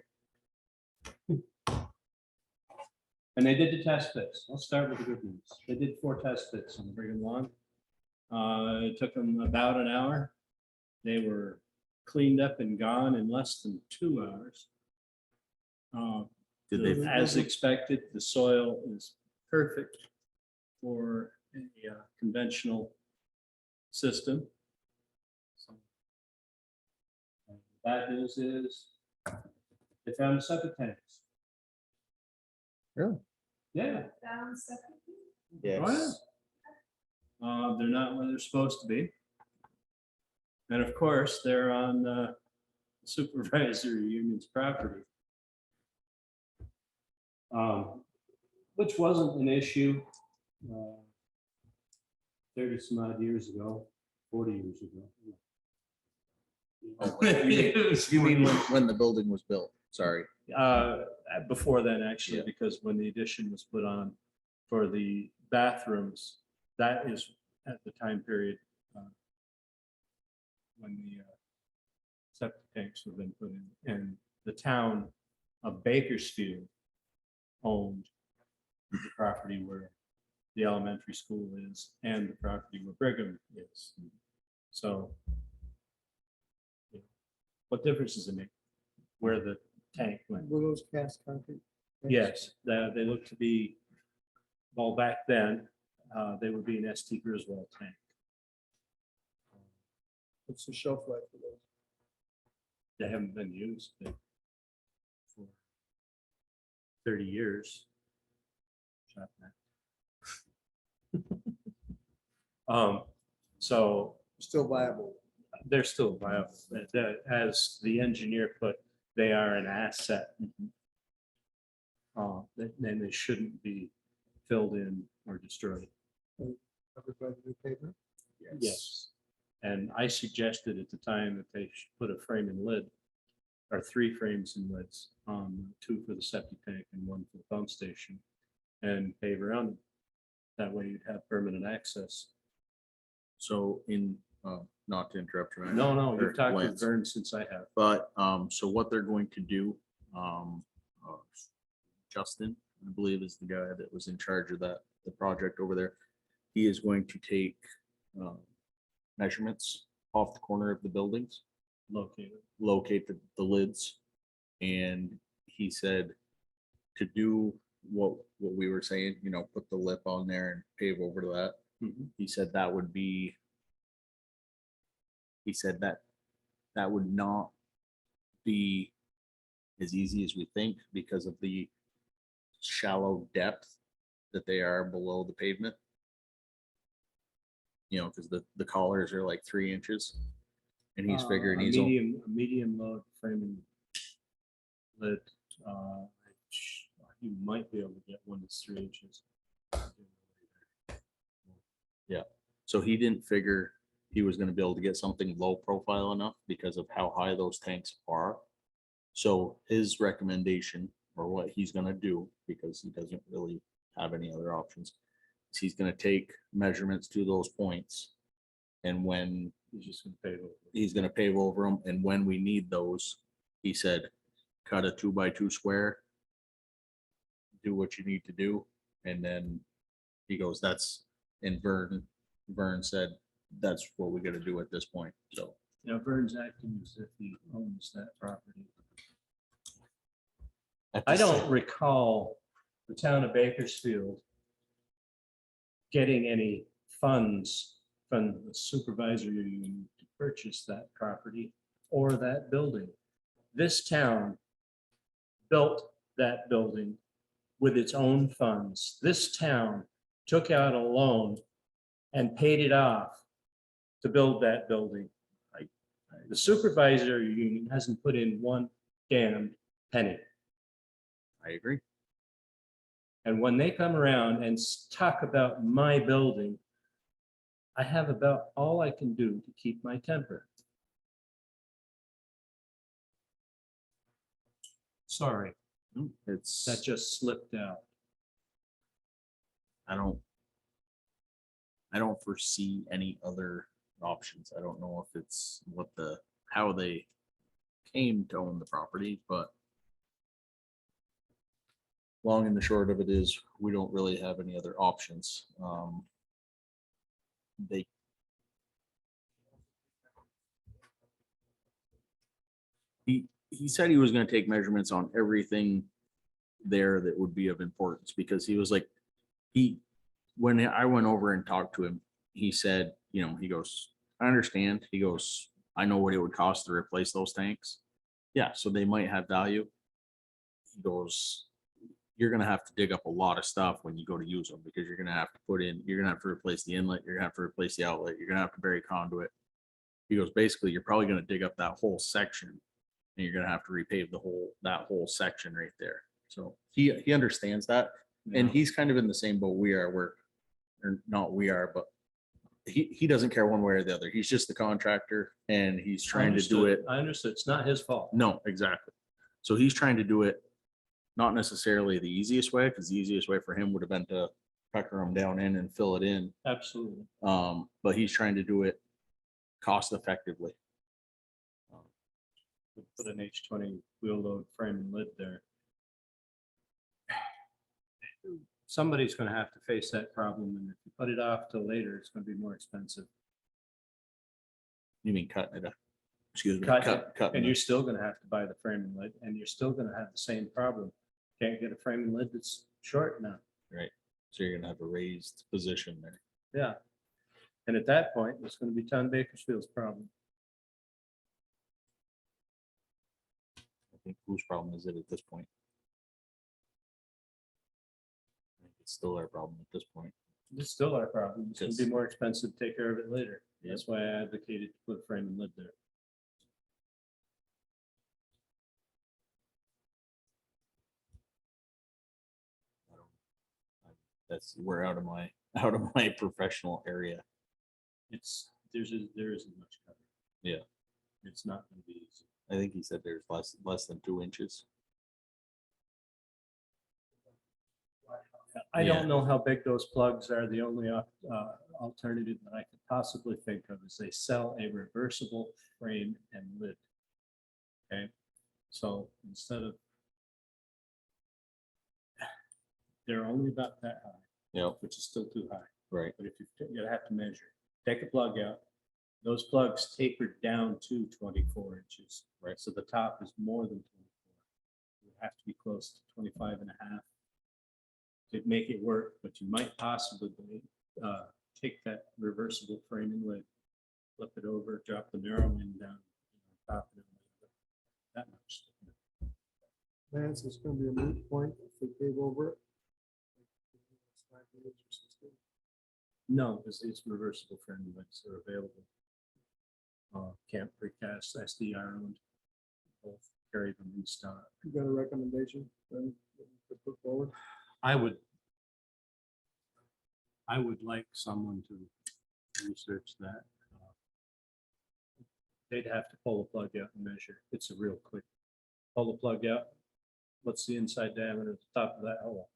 And they did the test pits. I'll start with the good news. They did 4 test pits on the Brigham lawn. It took them about an hour. They were cleaned up and gone in less than 2 hours. Did they? As expected, the soil is perfect for a conventional system. So, bad news is they found the septic tanks. Really? Yeah. Down second. Yes. They're not where they're supposed to be. And of course, they're on supervisory union's property. Which wasn't an issue 30 some odd years ago. 40 years ago. Oh, You mean when the building was built? Sorry. Before then, actually, Yeah. because when the addition was put on for the bathrooms, that is at the time period when the septic tanks have been put in, and the town of Bakersfield owned the property where the elementary school is and the property where Brigham is. So what difference does it make where the tank went? Were those cast concrete? tanks? Yes, they look to be, well, back then, they would be an ST Griswold tank. What's the shelf life for those? They haven't been used for 30 years. Shot that. So Still viable. they're still viable. As the engineer put, they are an asset. Then they shouldn't be filled in or destroyed. Covered by the new pavement? Yes. And I suggested at the time that they should put a frame and lid, or 3 frames and lids, 2 for the septic tank and 1 for the pump station, and pave around them. That way you'd have permanent access. So not to interrupt you. No, or you've talked with Lance, Vern since I have. But, so what they're going to do, Justin, I believe is the guy that was in charge of the project over there. He is going to take, measurements off the corner of the buildings, Located. locate the lids. And he said to do what we were saying, put the lip on there and pave over to that. He said that would be, he said that would not be as easy as we think because of the shallow depth that they are below the pavement. Because the collars are like 3 inches. And he's figuring A he's medium load frame and lid. You might be able to get one that's 3 inches. Yeah. So he didn't figure he was gonna be able to get something low profile enough because of how high those tanks are. So his recommendation, or what he's gonna do, because he doesn't really have any other options, is he's gonna take measurements to those points. And when He's just gonna pave over. he's gonna pave over them, and when we need those, he said, cut a 2x2 square, do what you need to do, and then he goes, that's, and Vern said, that's what we gotta do at this point, so. Vern's acting as if he owns that property. at I the don't same- recall the town of Bakersfield getting any funds from the supervisory union to purchase that property or that building. This town built that building with its own funds. This town took out a loan and paid it off to build that building. The supervisory union hasn't put in one damn penny. I agree. And when they come around and talk about my building, I have about all I can do to keep my temper. Sorry, It's, that just slipped out. I don't foresee any other options. I don't know if it's how they came to own the property, but long and the short of it is, we don't really have any other options. He said he was gonna take measurements on everything there that would be of importance, because he was like, when I went over and talked to him, he said, he goes, I understand. He goes, I know what it would cost to replace those tanks. Yeah, so they might have value. He goes, you're gonna have to dig up a lot of stuff when you go to use them, because you're gonna have to replace the inlet, you're gonna have to replace the outlet, you're gonna have to bury conduit. He goes, basically, you're probably gonna dig up that whole section, and you're gonna have to repave that whole section right there. So he understands that, and he's kind of in the same boat we are, or not we are, but he doesn't care one way or the other. He's just the contractor and he's trying to do it. I understood. It's not his fault. No, exactly. So he's trying to do it not necessarily the easiest way, because the easiest way for him would have been to pecker them down in and fill it in. Absolutely. But he's trying to do it cost effectively. Put an H20 wheel load frame and lid there. Somebody's gonna have to face that problem, and if you put it off till later, it's gonna be more expensive. You mean cutting it up? Excuse me. Cut Cutting And it. you're still gonna have to buy the frame and lid, and you're still gonna have the same problem. Can't get a frame and lid that's short now. So you're gonna have a raised position there. Yeah. And at that point, it's gonna be Tom Bakersfield's problem. I think whose problem is it at this point? I think it's still our problem at this point. It's still our problem. It's gonna be Because- more expensive to take care of it later. Yep. That's why I advocated to put a frame and lid there. I don't- That's, we're out of my professional area. There isn't much cover. Yeah. It's not gonna be easy. I think he said there's less than 2 inches. I Yeah. don't know how big those plugs are. The only alternative that I could possibly think of is they sell a reversible frame and lid. Okay, so instead of, they're only about that high, Yep, which is still too high. right. But if you have to measure, take a plug out. Those plugs taper down to 24 inches. Right. So the top is more than 24. It would have to be close to 25 and a half to make it work, but you might possibly take that reversible frame and lid, flip it over, drop the narrow end down, top it. That much. Lance, it's gonna be a moot point if they cave over it. No, it's reversible frame and lids are available. Camp precast, SDR owned. Both carry them in stock. You got a recommendation then that you could put forward? I would like someone to research that. They'd have to pull the plug out and measure. It's a real quick, pull the plug out. What's the inside diameter at the top of that hole?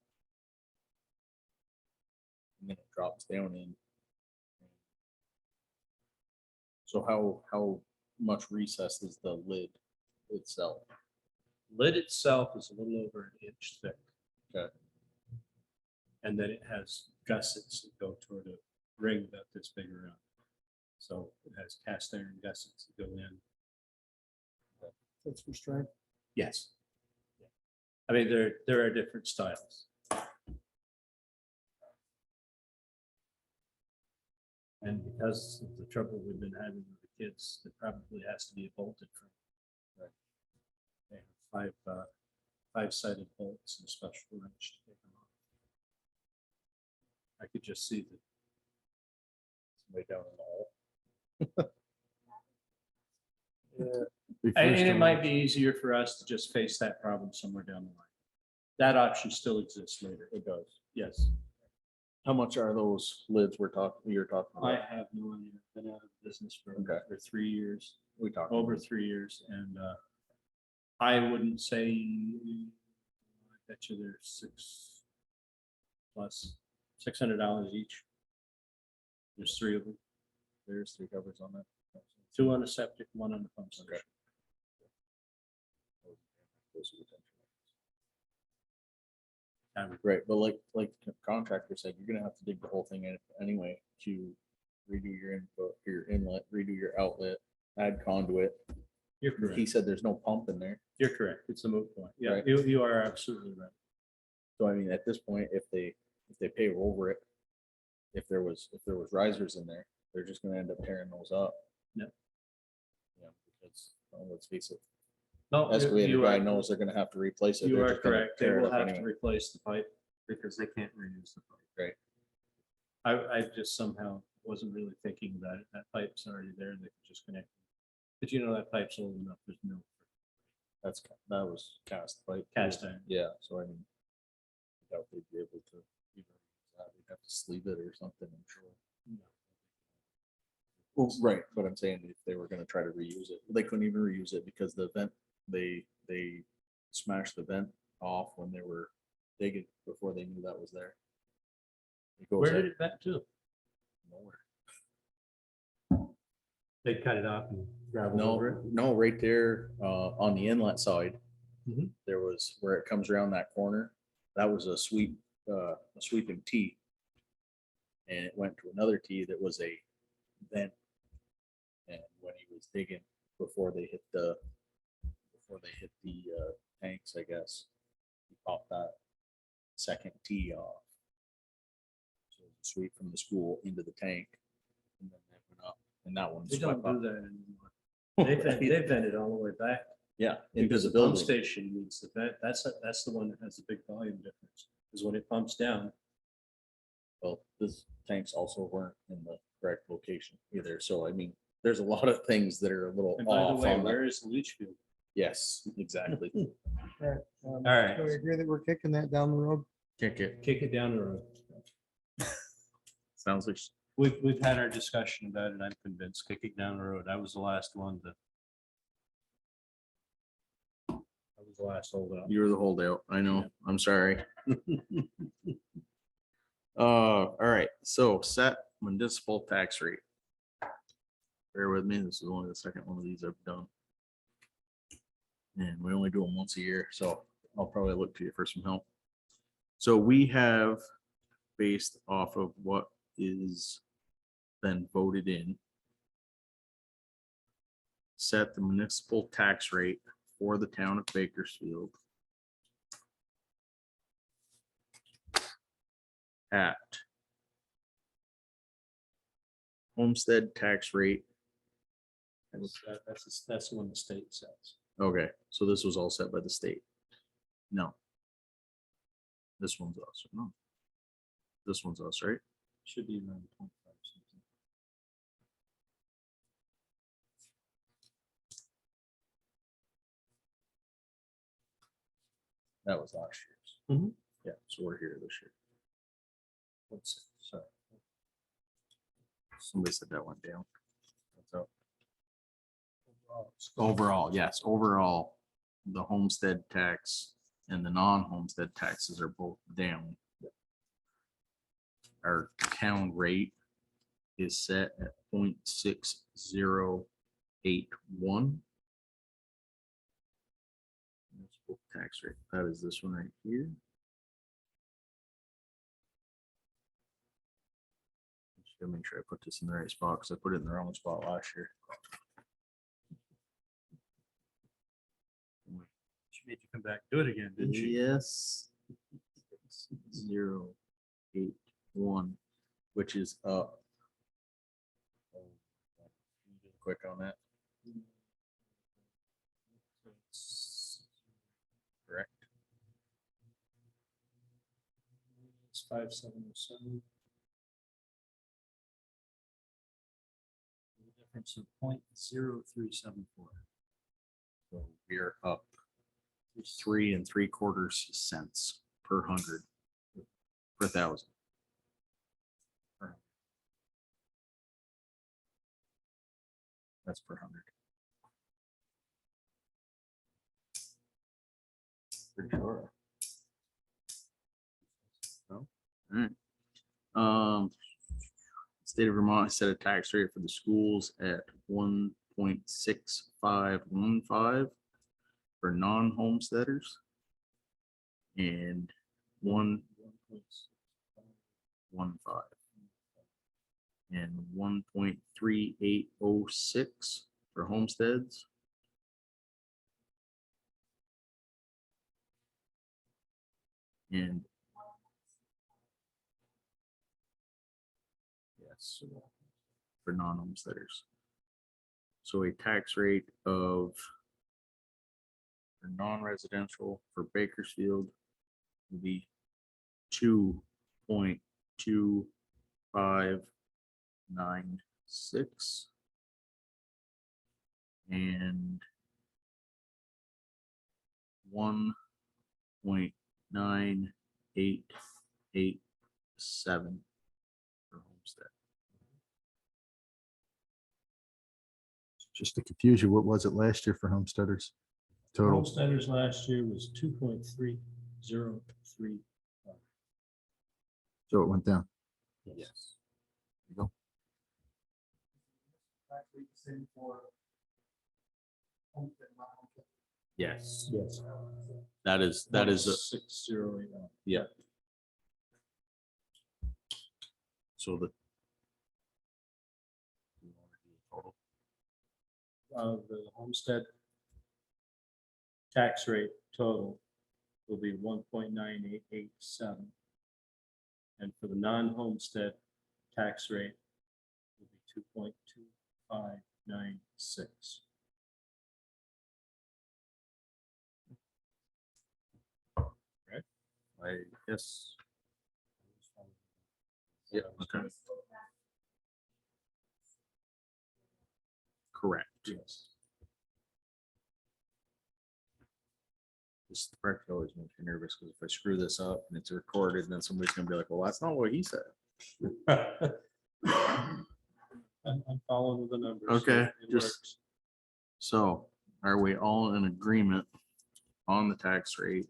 And then it drops down in. So how much recess is the lid itself? Lid itself is a little over an inch thick. Okay. And then it has gussets that go toward a ring about this big around. So it has cast iron gussets that go in. That's for strength. Yes. I mean, there are different styles. And because of the trouble we've been having with the kids, it probably has to be a bolted frame. Right. They have five-sided bolts and a special wrench to take them off. I could just see that. Somebody down in the hole. And it might be easier for us to just face that problem somewhere down the line. That option still exists later. It does. Yes. How much are those lids you're talking I about? have no idea. I've been out of business for Okay. 3 years, We talked over 3 years, and I wouldn't say, I bet you they're $600 each. There's 3 of them. There's 3 covers on that. 2 on the septic, 1 on the pump station. Okay. Those are the potential. Right, but like the contractor said, you're gonna have to dig the whole thing in anyway to redo your input, your inlet, redo your outlet, add conduit. You're correct. He said there's no pump in there. You're correct. It's a moot point. Yeah, Right. you are absolutely right. So I mean, at this point, if they pave over it, if there was risers in there, they're just gonna end up tearing those up. Yep. Yeah, because let's face it, No, excavator you guy are- knows they're gonna have to replace it. You They're are just gonna correct. They tear it will up have to anyway. replace the pipe because they can't reuse the pipe. Right. I just somehow wasn't really thinking that that pipe's already there. They could just connect. But you know, that pipe's old enough. There's no That was cast pipe. cast iron. Yeah, so I mean, I doubt they'd be able to, either use that. We'd have to sleeve it or something, I'm sure. Well, right, but I'm saying if they were gonna try to reuse it, they couldn't even reuse it because the vent, they smashed the vent off when they were digging before they knew that was there. It goes Where out did it vent to? nowhere. They cut it off and gravel over No, it? no, right there, on the inlet side. Mhm. There was where it comes around that corner. That was a sweeping T. And it went to another T that was a vent. And when he was digging before they hit the tanks, I guess, he popped that second T off. So it was a sweep from the school into the tank, and then that went up, and that one They swept don't up. do that anymore. They vented all the way back. Yeah, Because the pump invisibility. station needs the vent. That's the one that has the big volume difference. Is when it pumps down. Well, this tanks also weren't in the correct location either. So I mean, there's a lot of things that are a little And by the off way, on where that. is the leach field? Yes, exactly. Right. All right. Do we agree that we're kicking that down the road? Kick it. Kick it down the road. Sounds like We've had our discussion about it. I'm convinced. Kick it down the road. I was the last one to. I was the last holdout. you were the holdout. I know. I'm sorry. All right. So set municipal tax rate. Bear with me. This is only the second one of these I've done. And we only do them once a year, so I'll probably look to you for some help. So we have, based off of what is been voted in, set the municipal tax rate for the town of Bakersfield at homestead tax rate. That's the one the state says. Okay, so this was all set by the state. No. This one's us, no. This one's us, right? Should be around 25 something. That was last year's. Mhm. Yeah, so we're here this year. Let's see, sorry. Somebody said that went down. So overall, yes, overall, the homestead tax and the non-homestead taxes are both down. Our town rate is set at 0.6081. Municipal tax rate, that is this one right here. Just gotta make sure I put this in the right spot, because I put it in the wrong spot last year. She made you come back, and do it again, didn't she? Yes. 081, which is up. Quick on that. Correct. It's 5707. Difference of 0.0374. So we're up 3 3/4 cents per hundred per thousand. That's per hundred. Pretty sure. No? Alright. State of Vermont set a tax rate for the schools at 1.6515 for non-homesteaders. And 1.15 and 1.3806 for homesteads. And yes, for non-homesteaders. So a tax rate of for non-residential for Bakersfield will be 2.2596 and 1.9887 for homestead. Just to confuse you, what was it last year for homesteaders? Total. Homesteaders last year was 2.303. So it went down. Yes. Same for homestead, not homestead. Yes, Yes. that is, 6081. yeah. So the. The homestead tax rate total will be 1.9887. And for the non-homestead tax rate will be 2.2596. I guess. Yeah, okay. Correct. Yes. This correct always makes me nervous because if I screw this up and it's recorded, then somebody's gonna be like, well, that's not what he said. I'm following with the numbers. Okay, It just- works. So are we all in agreement on the tax rate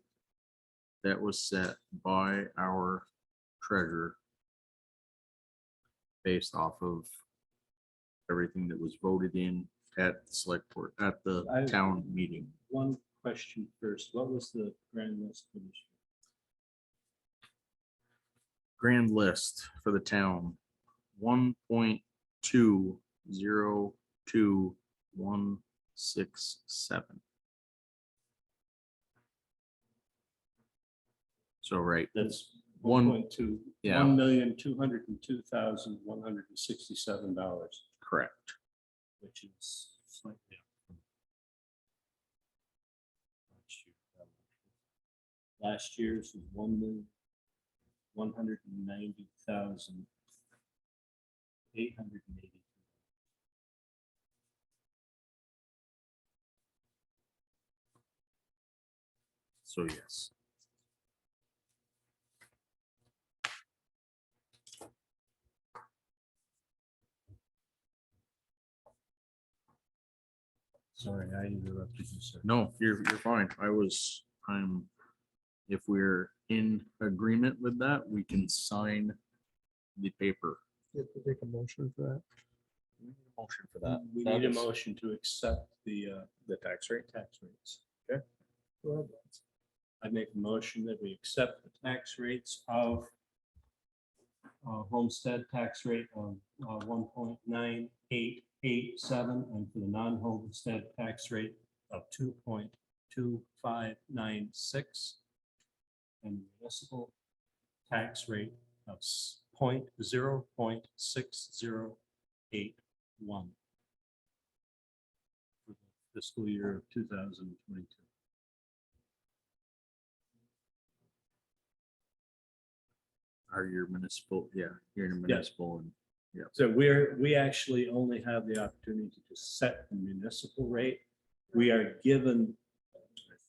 that was set by our treasurer based off of everything that was voted in at the select board, at the I- town meeting? One question first. What was the grand list for this year? Grand list for the town, 1.202167. So, right, That's One- 1.2, yeah. $1,202,167, correct. which is slightly up from last year's was 1,190,880. So, yes. Sorry, I interrupted you, sir. No, you're fine. If we're in agreement with that, we can sign the paper. You have to take a motion for that. Motion for that. We That need a is motion to accept the tax rate. tax rates. Go ahead. I make a motion that we accept the tax rates of homestead tax rate of 1.9887, and for the non-homestead tax rate of 2.2596, and municipal tax rate of 0.6081 for the fiscal year of 2022. Are your municipal, yeah, you're in a municipal and, So we actually only have the opportunity to set the municipal rate. We are given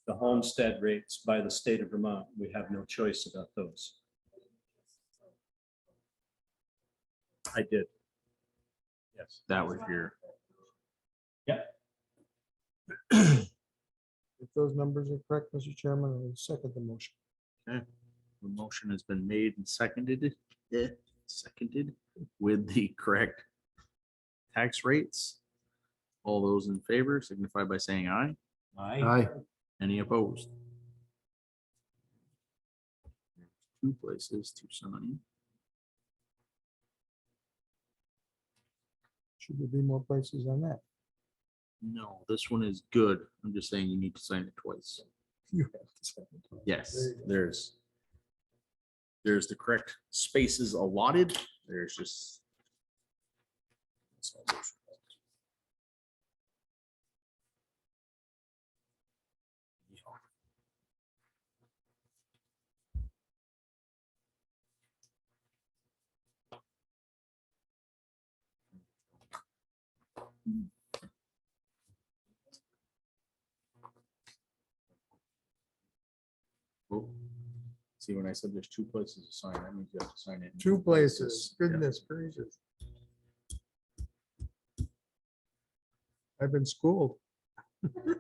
the homestead rates by the state of Vermont. We have no choice about those. I did. Yes. that was your, If those numbers are correct, Mr. Chairman, I will second the motion. the motion has been made and seconded with the correct tax rates. All those in favor signify by saying aye. Aye. Any opposed? Two places to sign. Should there be more places on that? No, this one is good. I'm just saying you need to sign it twice. You have to second it. Yes, There you go. there's the correct spaces allotted. There's just. Oh, see, when I said there's two places to sign, that means you have to sign it. in Two places, Yeah. goodness gracious. I've been schooled. There's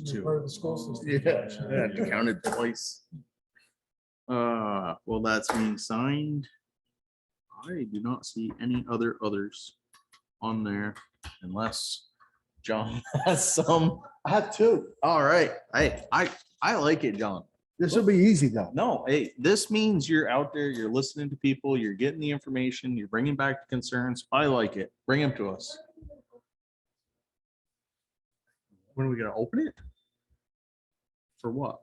It's two. part of the school system. Yeah, counted twice. Well, that's being signed. I do not see any other others on there unless John has some. I have two. All right, I like it, John. This will be easy though. No, hey, this means you're out there, you're listening to people, you're getting the information, you're bringing back the concerns. I like it. Bring them to us. When are we gonna open it? For what?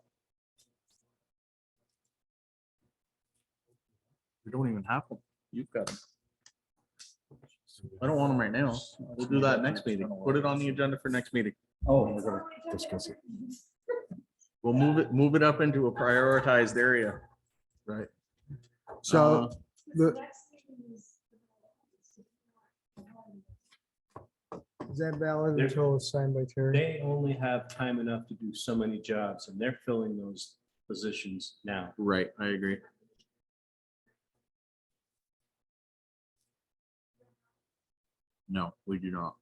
We don't even have them. You've got them. I don't want them right now. We'll do that next meeting. Put it on the agenda for next meeting. Oh, We're gonna discuss it. We'll move it up into a prioritized area. Right. So the, Is that valid There- until it's signed by Terry? they only have time enough to do so many jobs and they're filling those positions now. Right, I agree. No, we do not.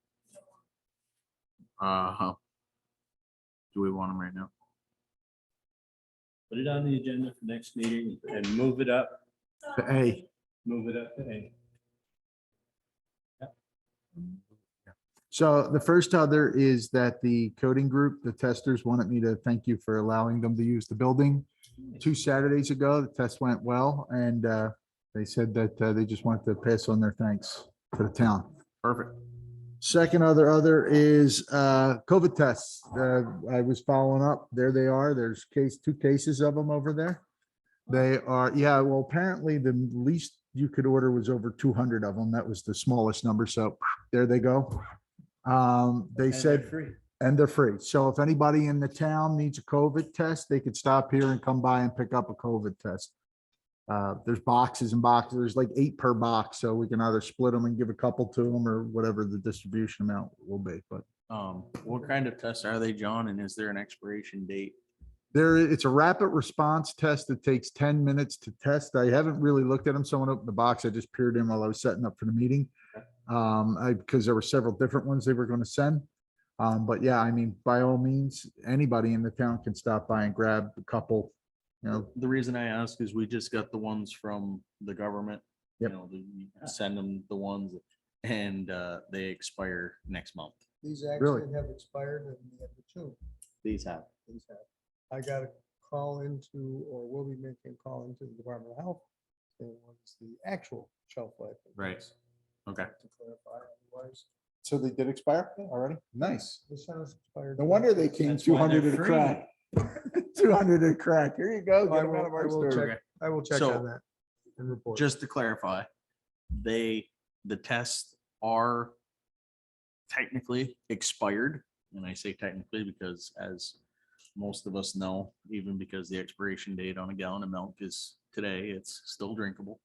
Do we want them right now? Put it on the agenda for next meeting and move it up, A, move it up to A. so the first other is that the coding group, the testers wanted me to thank you for allowing them to use the building. 2 Saturdays ago, the test went well, and they said that they just wanted to pass on their thanks to the town. Perfect. Second other is COVID tests. I was following up. There they are. There's 2 cases of them over there. They are, yeah, well, apparently the least you could order was over 200 of them. That was the smallest number. So there they go. They And they're said, free. and they're free. So if anybody in the town needs a COVID test, they could stop here and come by and pick up a COVID test. There's boxes and boxes. There's like 8 per box. So we can either split them and give a couple to them or whatever the distribution amount will be. But What kind of tests are they, John? And is there an expiration date? it's a rapid response test that takes 10 minutes to test. I haven't really looked at them. Someone opened the box. I just peered in while I was setting up for the meeting. Because there were several different ones they were going to send. But yeah, I mean, by all means, anybody in the town can stop by and grab a couple, you know. The reason I ask is we just got the ones from the government. You Yep. know, we send them the ones and they expire next month. These Really? actually have expired and we have the 2. These have. These have. I got a call into, or will be making a call into the Department of Health. And what's the actual shelf life? of Right. these, Okay. To clarify, otherwise, So they did expire already? Nice. this has expired. No wonder they came That's why 200 they're at a free. crack. 200 at a crack. Here you go. Get I 'em will- out of our I will store. check. I will check So, on that and report. Just to clarify, the tests are technically expired. And I say technically because as most of us know, even because the expiration date on a gallon of milk is today, it's still drinkable.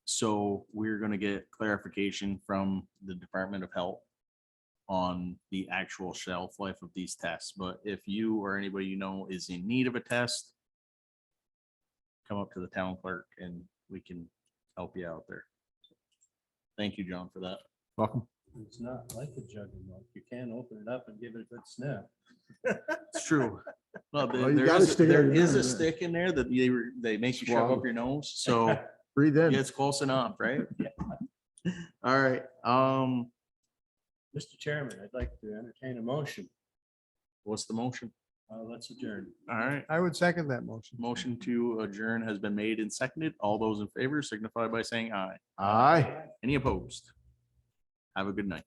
So we're gonna get clarification from the Department of Health on the actual shelf life of these tests. But if you or anybody you know is in need of a test, come up to the town clerk and we can help you out there. Thank you, John, for that. Welcome. It's not like a jug of milk. You can't open it up and give it a good sniff. It's true. Well, Well, you gotta stay there out of is your a nose, stick in there that they make you shove Swallow. up your nose, so Breathe in. it's close enough, right? All right, Mr. Chairman, I'd like to entertain a motion. what's the motion? Let's adjourn. All right, I would second that motion. motion to adjourn has been made and seconded. All those in favor signify by saying aye. Aye. Any opposed? Have a good night.